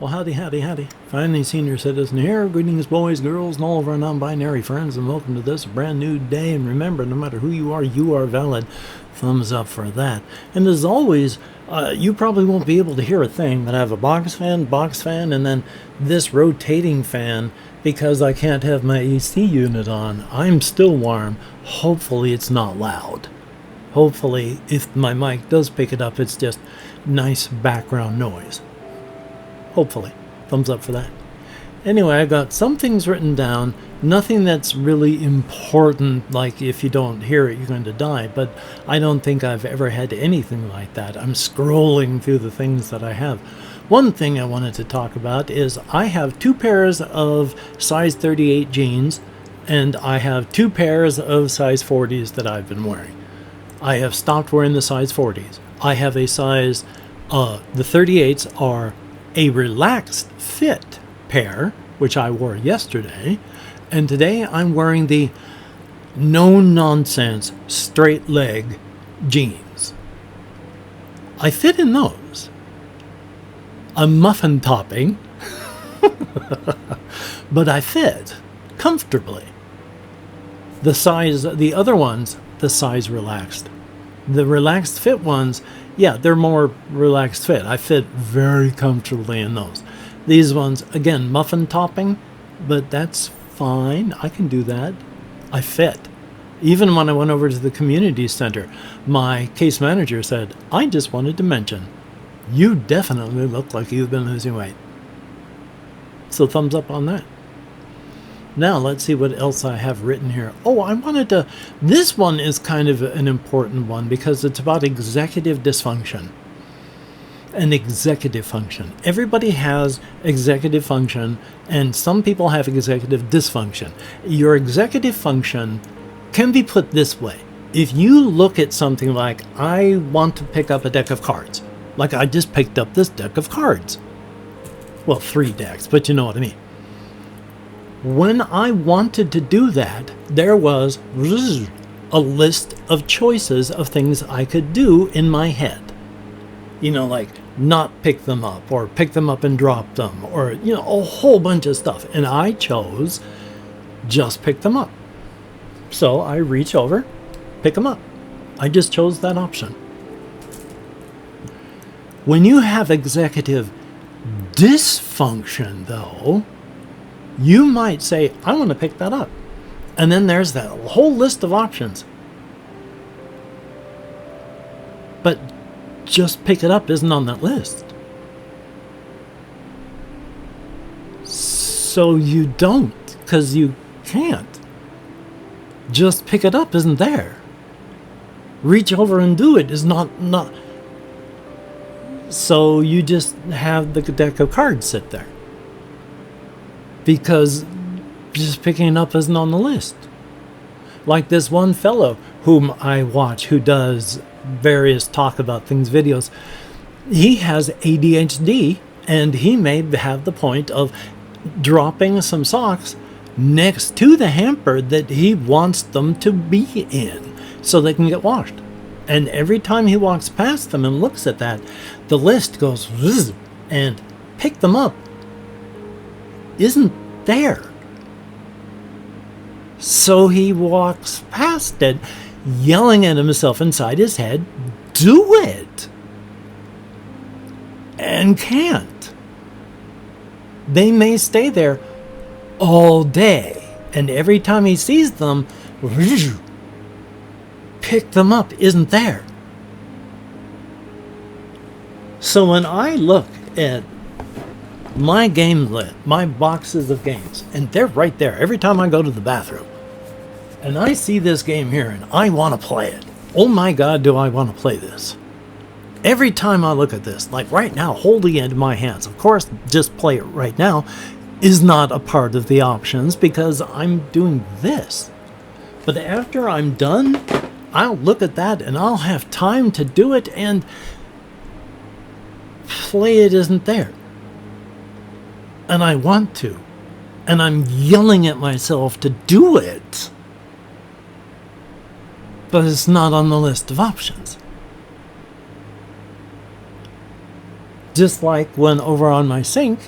Well, howdy, howdy, howdy. Finally, senior citizen here. Greetings, boys, girls, and all of our non-binary friends, and welcome to this brand new day. And remember, no matter who you are valid. Thumbs up for that. And as always, you probably won't be able to hear a thing, but I have a box fan, and then this rotating fan because I can't have my AC unit on. I'm still warm. Hopefully, it's not loud. Hopefully, if my mic does pick it up, it's just nice background noise. Hopefully. Thumbs up for that. Anyway, I've got some things written down. Nothing that's really important, like if you don't hear it, you're going to die. But I don't think I've ever had anything like that. I'm scrolling through the things that I have. One thing I wanted to talk about is I have 2 pairs of size 38 jeans, and I have 2 pairs of size 40s that I've been wearing. I have stopped wearing the size 40s. I have a size, the 38s are a relaxed fit pair, which I wore yesterday, and today I'm wearing the no-nonsense straight leg jeans. I fit in those. A muffin topping, but I fit comfortably. The other ones, the size relaxed. The relaxed fit ones, yeah, they're more relaxed fit. I fit very comfortably in those. These ones, again, muffin topping, but that's fine. I can do that. I fit. Even when I went over to the community center, my case manager said, I just wanted to mention, you definitely look like you've been losing weight. So thumbs up on that. Now, let's see what else I have written here. Oh, this one is kind of an important one because it's about executive dysfunction and executive function. Everybody has executive function, and some people have executive dysfunction. Your executive function can be put this way. If you look at something like, I want to pick up a deck of cards, like I just picked up this deck of cards. Well, 3 decks, but you know what I mean. When I wanted to do that, there was a list of choices of things I could do in my head. You know, like not pick them up or pick them up and drop them or, you know, a whole bunch of stuff. And I chose just pick them up. So I reach over, pick them up. I just chose that option. When you have executive dysfunction, though, you might say, I want to pick that up. And then there's that whole list of options. But just pick it up isn't on that list. So you don't, because you can't. Just pick it up isn't there. Reach over and do it is not. So you just have the deck of cards sit there. Because just picking it up isn't on the list. Like this one fellow whom I watch who does various talk about things videos, he has ADHD, and he may have the point of dropping some socks next to the hamper that he wants them to be in so they can get washed. And every time he walks past them and looks at that, the list goes zzz, and pick them up isn't there. So he walks past it, yelling at himself inside his head, do it! And can't. They may stay there all day, and every time he sees them, pick them up isn't there. So when I look at my game list, my boxes of games, and they're right there every time I go to the bathroom, and I see this game here and I want to play it. Oh my God, do I want to play this. Every time I look at this, like right now, holding it in my hands, of course, just play it right now is not a part of the options because I'm doing this. But after I'm done, I'll look at that and I'll have time to do it, and play it isn't there. And I want to. And I'm yelling at myself to do it. But it's not on the list of options. Just like when over on my sink,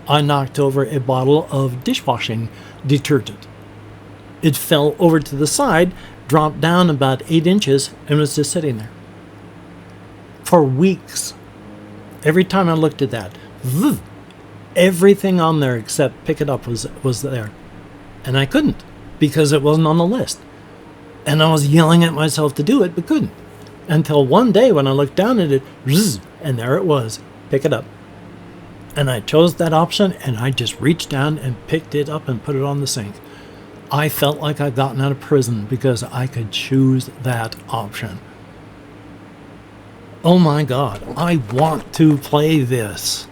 I knocked over a bottle of dishwashing detergent. It fell over to the side, dropped down about 8 inches, and was just sitting there. For weeks. Every time I looked at that, everything on there except pick it up was there. And I couldn't, because it wasn't on the list. And I was yelling at myself to do it, but couldn't. Until one day when I looked down at it, and there it was, pick it up. And I chose that option, and I just reached down and picked it up and put it on the sink. I felt like I'd gotten out of prison because I could choose that option. Oh my God, I want to play this.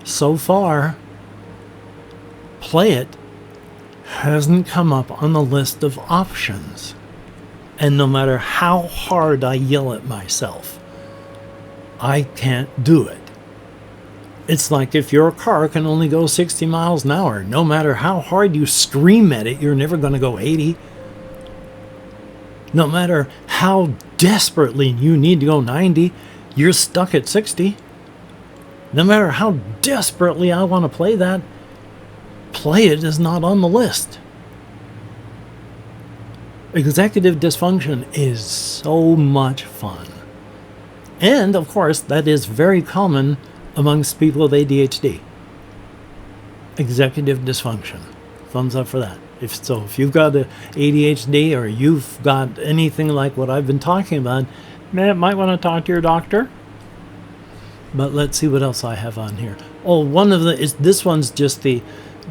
So far, play it hasn't come up on the list of options. And no matter how hard I yell at myself, I can't do it. It's like if your car can only go 60 miles an hour, no matter how hard you scream at it, you're never going to go 80. No matter how desperately you need to go 90, you're stuck at 60. No matter how desperately I want to play that, play it is not on the list. Executive dysfunction is so much fun. And, of course, that is very common amongst people with ADHD. Executive dysfunction. Thumbs up for that. If you've got ADHD or you've got anything like what I've been talking about, might want to talk to your doctor. But let's see what else I have on here. Oh, this one's just the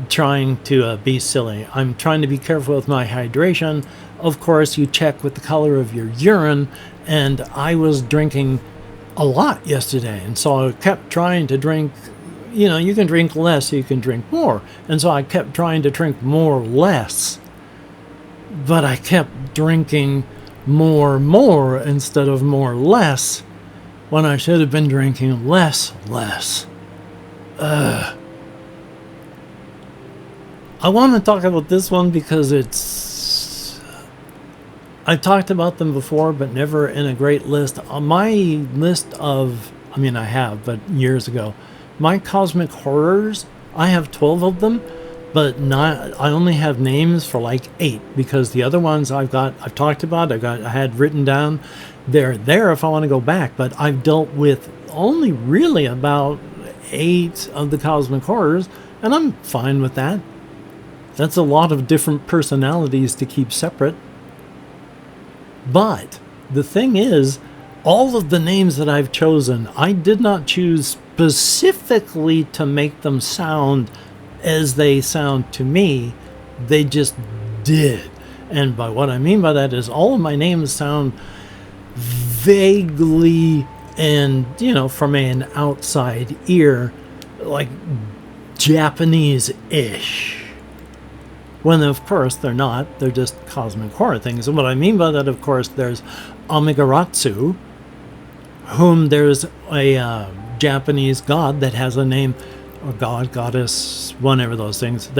trying to be silly. I'm trying to be careful with my hydration. Of course, you check with the color of your urine, and I was drinking a lot yesterday, and so I kept trying to drink. You can drink less, you can drink more. And so I kept trying to drink more less. But I kept drinking more instead of more less, when I should have been drinking less. I want to talk about this one because I've talked about them before, but never in a great list. On my list of, I have, but years ago, my cosmic horrors, I have 12 of them, but I only have names for like 8, because the other ones I've talked about, I had written down. They're there if I want to go back, but I've dealt with only really about 8 of the cosmic horrors, and I'm fine with that. That's a lot of different personalities to keep separate. But the thing is, all of the names that I've chosen, I did not choose specifically to make them sound as they sound to me. They just did. And by what I mean by that is all of my names sound vaguely and, from an outside ear, like Japanese-ish. When, of course, they're not. They're just cosmic horror things. And what I mean by that, of course, there's Amaterasu, whom there's a Japanese god that has a name, or god, goddess, whatever those things.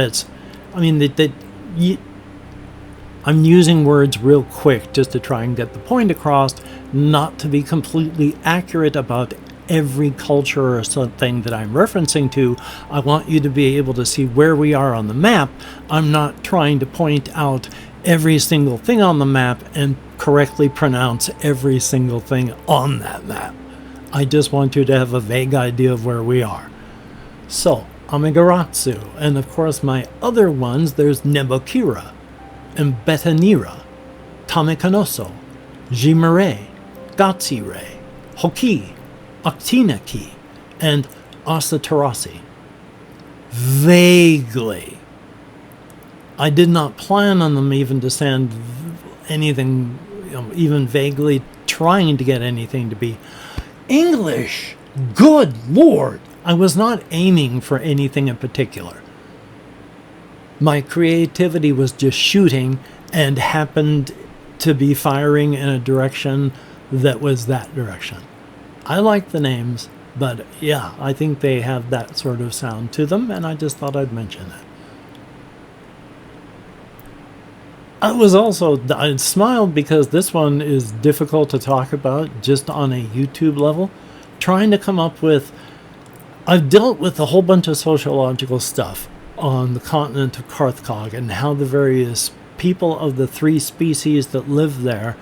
I'm using words real quick just to try and get the point across, not to be completely accurate about every culture or something that I'm referencing to. I want you to be able to see where we are on the map. I'm not trying to point out every single thing on the map and correctly pronounce every single thing on that map. I just want you to have a vague idea of where we are. So, Amaterasu, and of course my other ones, there's Nebukira, and Betanira, Tamekanoso, Jimere, Gatsire, Hoki, Aktinaki, and Asatarasi. Vaguely. I did not plan on them even to send anything, even vaguely trying to get anything to be English. Good Lord! I was not aiming for anything in particular. My creativity was just shooting and happened to be firing in a direction that was that direction. I like the names, but yeah, I think they have that sort of sound to them, and I just thought I'd mention that. I smiled because this one is difficult to talk about just on a YouTube level. Trying to come up with, I've dealt with a whole bunch of sociological stuff on the continent of Carthcog and how the various people of the 3 species that live there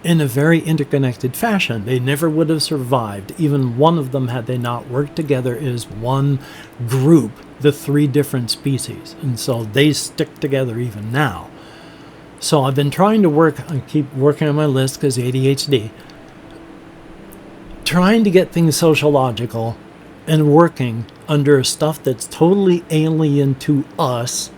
in a very interconnected fashion. They never would have survived, even one of them, had they not worked together as one group, the 3 different species. And so they stick together even now. So I've been trying to I keep working on my list because ADHD, trying to get things sociological and working under stuff that's totally alien to us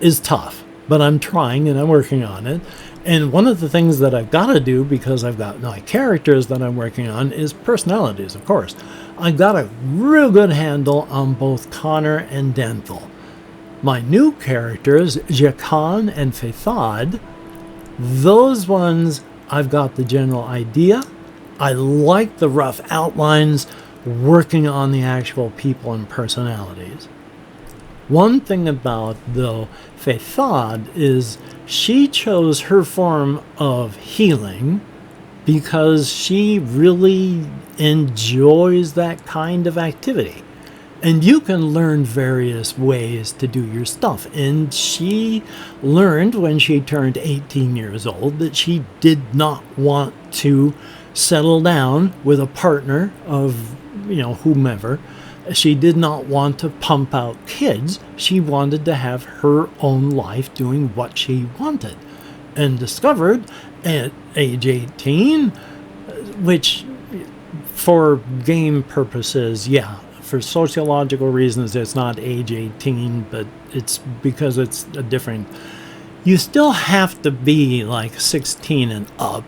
is tough. But I'm trying and I'm working on it. And one of the things that I've got to do, because I've got my characters that I'm working on, is personalities, of course. I've got a real good handle on both Connor and Denthal. My new characters, Jacan and Faithad, those ones I've got the general idea. I like the rough outlines, working on the actual people and personalities. One thing about, though, Faithad is she chose her form of healing because she really enjoys that kind of activity. And you can learn various ways to do your stuff. And she learned when she turned 18 years old that she did not want to settle down with a partner of, whomever. She did not want to pump out kids. She wanted to have her own life doing what she wanted. And discovered at age 18, which for game purposes, for sociological reasons, it's not age 18, but it's because it's a different... You still have to be like 16 and up,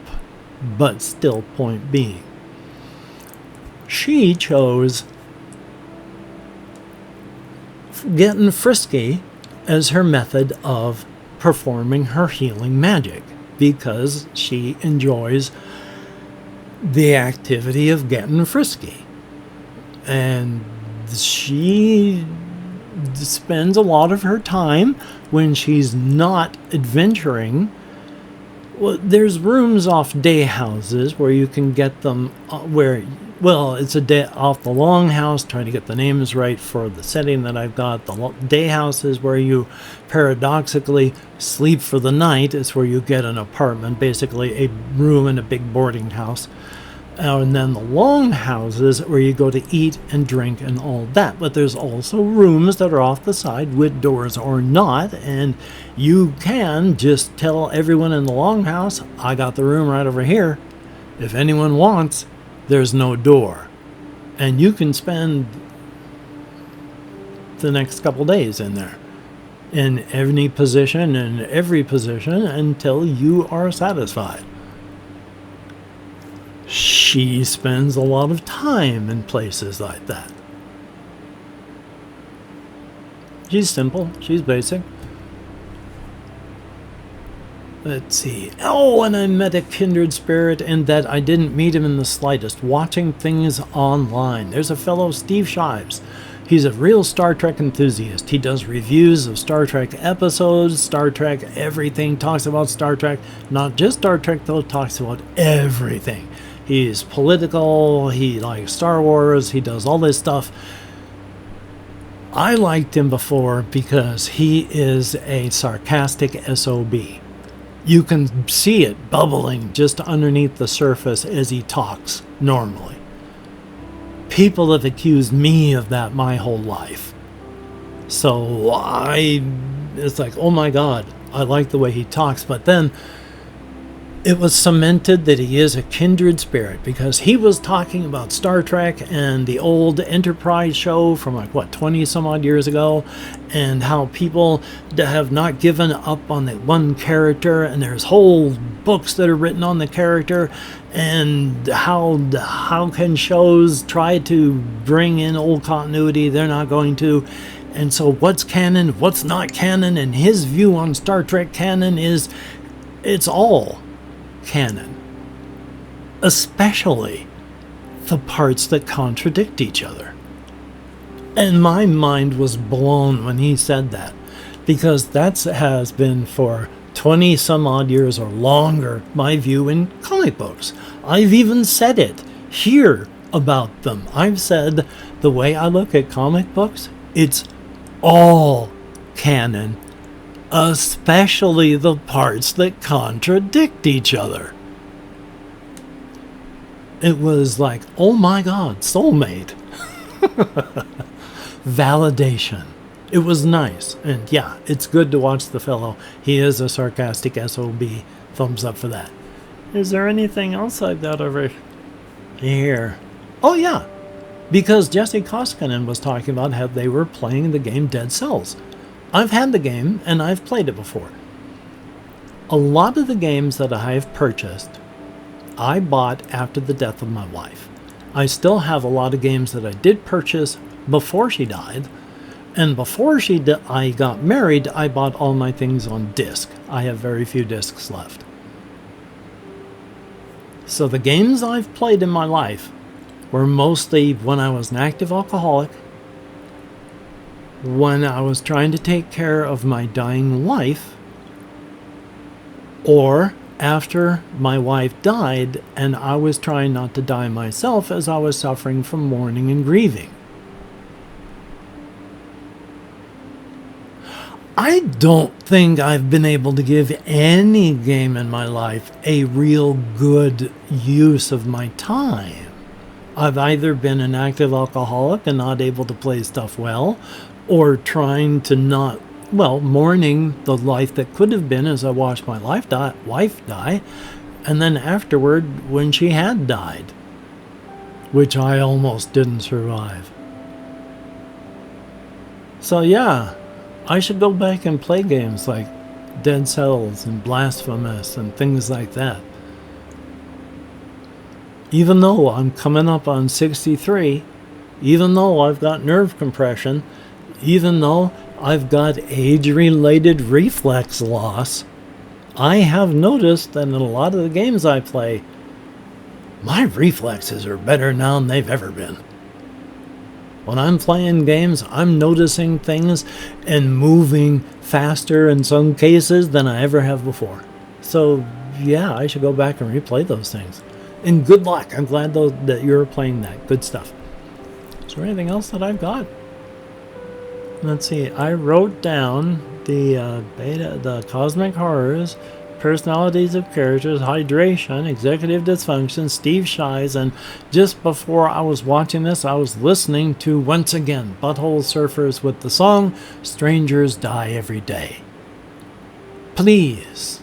but still, point being, she chose getting frisky as her method of performing her healing magic because she enjoys the activity of getting frisky. And she spends a lot of her time when she's not adventuring. Well, there's rooms off day houses where you can get them it's a day off the longhouse, trying to get the names right for the setting that I've got. The day houses where you paradoxically sleep for the night. It's where you get an apartment, basically a room in a big boarding house. And then the long houses where you go to eat and drink and all that. But there's also rooms that are off the side with doors or not. And you can just tell everyone in the longhouse, I got the room right over here. If anyone wants, there's no door. And you can spend the next couple days in there. In any position, in every position, until you are satisfied. She spends a lot of time in places like that. She's simple. She's basic. Let's see. Oh, and I met a kindred spirit in that I didn't meet him in the slightest. Watching things online. There's a fellow, Steve Shives. He's a real Star Trek enthusiast. He does reviews of Star Trek episodes, Star Trek everything, talks about Star Trek. Not just Star Trek, though, talks about everything. He's political, he likes Star Wars, he does all this stuff. I liked him before because he is a sarcastic SOB. You can see it bubbling just underneath the surface as he talks normally. People have accused me of that my whole life. So it's like, oh my God, I like the way he talks. But then it was cemented that he is a kindred spirit because he was talking about Star Trek and the old Enterprise show from 20 some odd years ago, and how people have not given up on the one character, and there's whole books that are written on the character, and how can shows try to bring in old continuity? They're not going to. And so what's canon, what's not canon? And his view on Star Trek canon is it's all canon, especially the parts that contradict each other. And my mind was blown when he said that, because that has been for 20 some odd years or longer my view in comic books. I've even said it here about them. I've said the way I look at comic books, it's all canon, especially the parts that contradict each other. It was like, oh my God, soulmate. Validation. It was nice. And yeah, it's good to watch the fellow. He is a sarcastic SOB. Thumbs up for that. Is there anything else I've got over here? Oh yeah, because Jesse Koskinen was talking about how they were playing the game Dead Cells. I've had the game and I've played it before. A lot of the games that I have purchased, I bought after the death of my wife. I still have a lot of games that I did purchase before she died. And before I got married, I bought all my things on disc. I have very few discs left. So the games I've played in my life were mostly when I was an active alcoholic, when I was trying to take care of my dying wife, or after my wife died and I was trying not to die myself as I was suffering from mourning and grieving. I don't think I've been able to give any game in my life a real good use of my time. I've either been an active alcoholic and not able to play stuff well, or trying to not, mourning the life that could have been as I watched my wife die, and then afterward when she had died, which I almost didn't survive. So yeah, I should go back and play games like Dead Cells and Blasphemous and things like that. Even though I'm coming up on 63, even though I've got nerve compression, even though I've got age-related reflex loss, I have noticed that in a lot of the games I play, my reflexes are better now than they've ever been. When I'm playing games, I'm noticing things and moving faster in some cases than I ever have before. So, yeah, I should go back and replay those things. And good luck. I'm glad that you're playing that. Good stuff. Is there anything else that I've got? Let's see. I wrote down the cosmic horrors, personalities of characters, hydration, executive dysfunction, Steve Shies, and just before I was watching this, I was listening to, once again, Butthole Surfers with the song Strangers Die Every Day. Please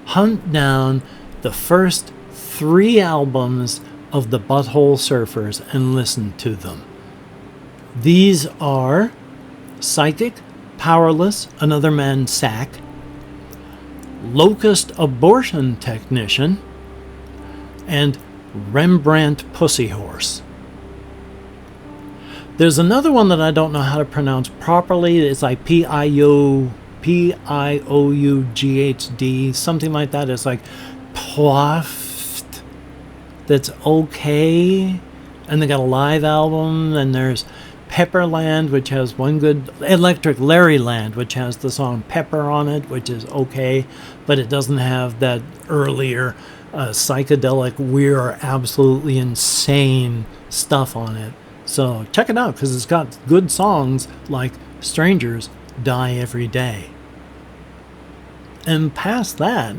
hunt down the first 3 albums of the Butthole Surfers and listen to them. These are Psychic, Powerless, Another Man's Sack, Locust Abortion Technician, and Rembrandt Pussy Horse. There's another one that I don't know how to pronounce properly. It's like P-I-O-U-G-H-D, something like that. It's like Ploft. That's okay. And they got a live album. And there's Pepperland, which has one good, Electric Larryland, which has the song Pepper on it, which is okay, but it doesn't have that earlier psychedelic, we're absolutely insane stuff on it. So check it out, because it's got good songs like Strangers Die Every Day. And past that,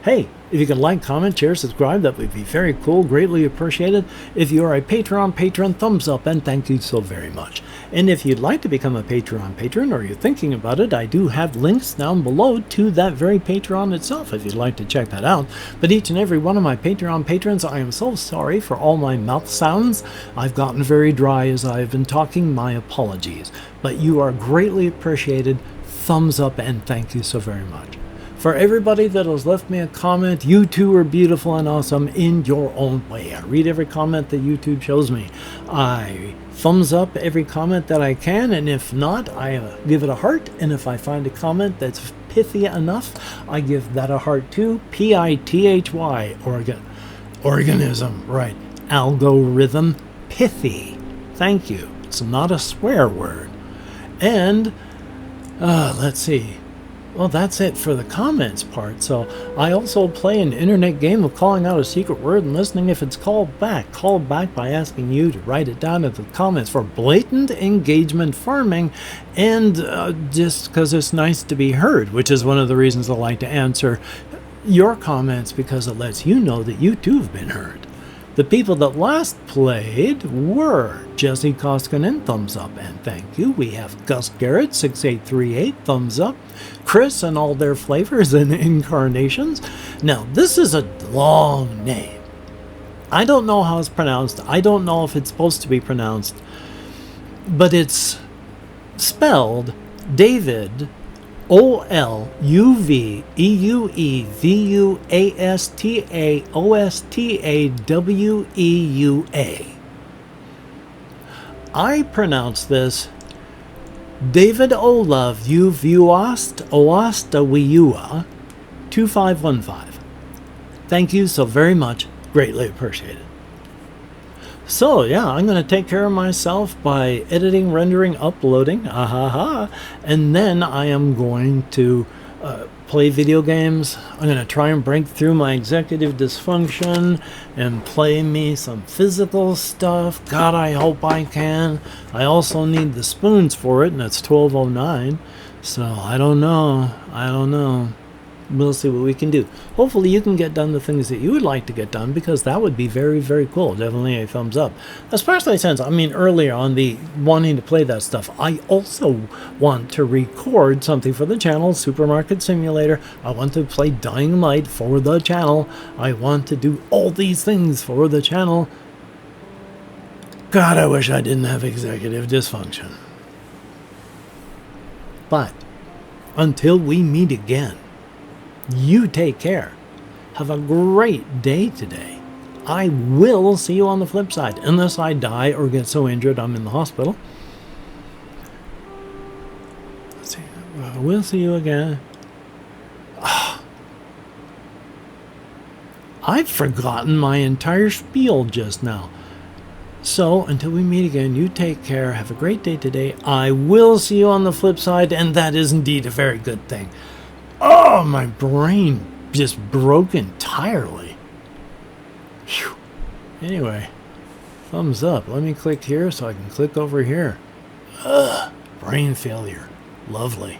hey, if you could like, comment, share, subscribe, that would be very cool, greatly appreciated. If you are a patron, thumbs up, and thank you so very much. And if you'd like to become a Patreon patron, or you're thinking about it, I do have links down below to that very Patreon itself, if you'd like to check that out. But each and every one of my Patreon patrons, I am so sorry for all my mouth sounds. I've gotten very dry as I've been talking, my apologies. But you are greatly appreciated, thumbs up, and thank you so very much. For everybody that has left me a comment, you two are beautiful and awesome in your own way. I read every comment that YouTube shows me. I thumbs up every comment that I can, and if not, I give it a heart. And if I find a comment that's pithy enough, I give that a heart too. P-I-T-H-Y, organism, right. Algorithm, pithy. Thank you. It's not a swear word. And, let's see. Well, that's it for the comments part. So I also play an internet game of calling out a secret word and listening if it's called back. Called back by asking you to write it down in the comments for blatant engagement farming, and just because it's nice to be heard, which is one of the reasons I like to answer your comments, because it lets you know that you too have been heard. The people that last played were Jesse Koskinen, thumbs up and thank you. We have Gus Garrett, 6838, thumbs up. Chris and all their flavors and incarnations. Now, this is a long name. I don't know how it's pronounced. I don't know if it's supposed to be pronounced. But it's spelled David Oluvuastaostawea. I pronounce this David Olav Oastawiua 2515. Thank you so very much. Greatly appreciated. So yeah, I'm going to take care of myself by editing, rendering, uploading, and then I am going to play video games. I'm going to try and break through my executive dysfunction and play me some physical stuff. God, I hope I can. I also need the spoons for it, and it's 12:09. So I don't know. We'll see what we can do. Hopefully you can get done the things that you would like to get done, because that would be very, very cool. Definitely a thumbs up. Especially since, earlier on the wanting to play that stuff, I also want to record something for the channel, Supermarket Simulator. I want to play Dying Light for the channel. I want to do all these things for the channel. God, I wish I didn't have executive dysfunction. But until we meet again, you take care. Have a great day today. I will see you on the flip side, unless I die or get so injured I'm in the hospital. Let's see. We'll see you again. I've forgotten my entire spiel just now. So, until we meet again, you take care. Have a great day today. I will see you on the flip side, and that is indeed a very good thing. Oh, my brain just broke entirely. Whew. Anyway, thumbs up. Let me click here so I can click over here. Brain failure. Lovely.